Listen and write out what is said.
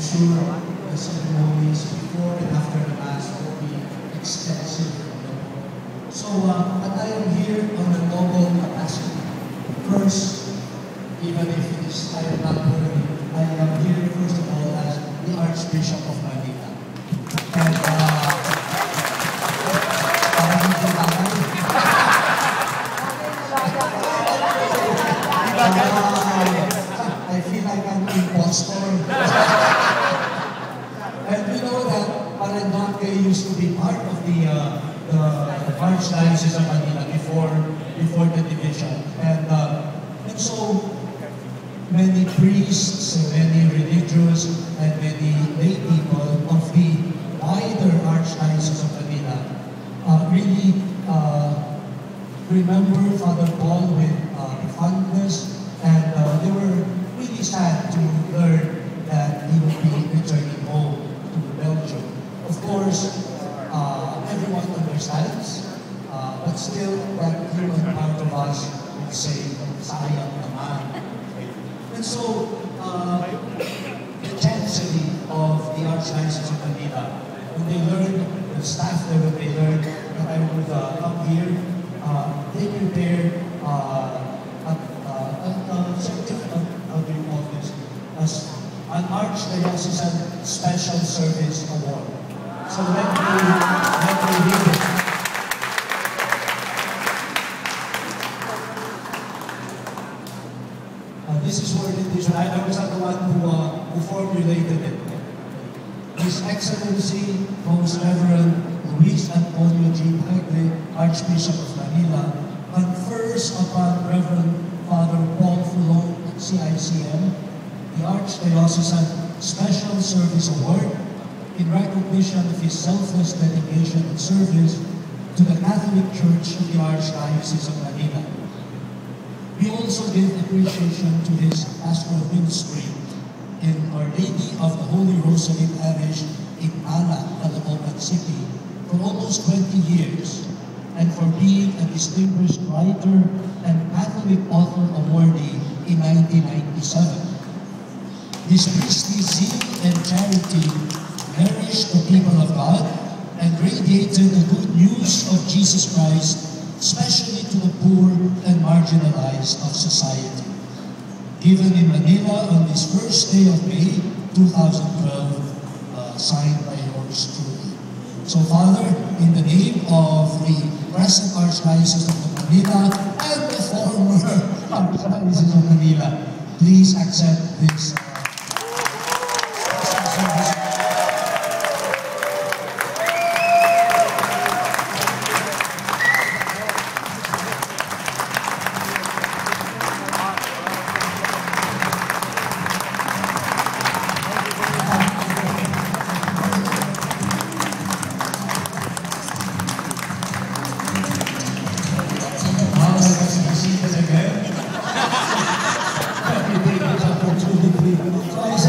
sure the ceremonies before and after the Mass will be extensive. So, but I am here on a noble capacity. First, even if it is, I am not worthy, I am here first of all as the Archbishop of Manila. And, I feel like I'm an impostor. And you know that Paranaque used to be part of the Archdiocese of Manila before the division. And so many priests, many religious, and many lay people of the wider Archdiocese of Manila really remember Father Paul with fondness, and they were really sad to learn that he would be returning home to Belgium. Of course, everyone understands, but still that human part of us would say, sayang naman. And so, the chancellery of the Archdiocese of Manila, when they learned, the staff there, when they learned that I would come here, they prepared a certificate of the office as an Archdiocesan Special Service Award. So let me read it. This is worded this way. I was not the one who formulated it. His Excellency, Most Reverend Luis Antonio G. Tagle, Archbishop of Manila, confers upon Reverend Father Paul Fulong, CICM, the Archdiocesan Special Service Award in recognition of his selfless dedication and service to the Catholic Church of the Archdiocese of Manila. We also give appreciation to his pastoral ministry in Our Lady of the Holy Rosary Parish in Ala, Caloocan City for almost 20 years, and for being a distinguished writer and Catholic Author Awardee in 1997. His priestly zeal and charity nourished the people of God and radiated the good news of Jesus Christ, especially to the poor and marginalized of society. Given in Manila on this first day of May 2012, signed by yours truly. So Father, in the name of the present Archdiocese of Manila and the former Archdiocese of Manila, please accept this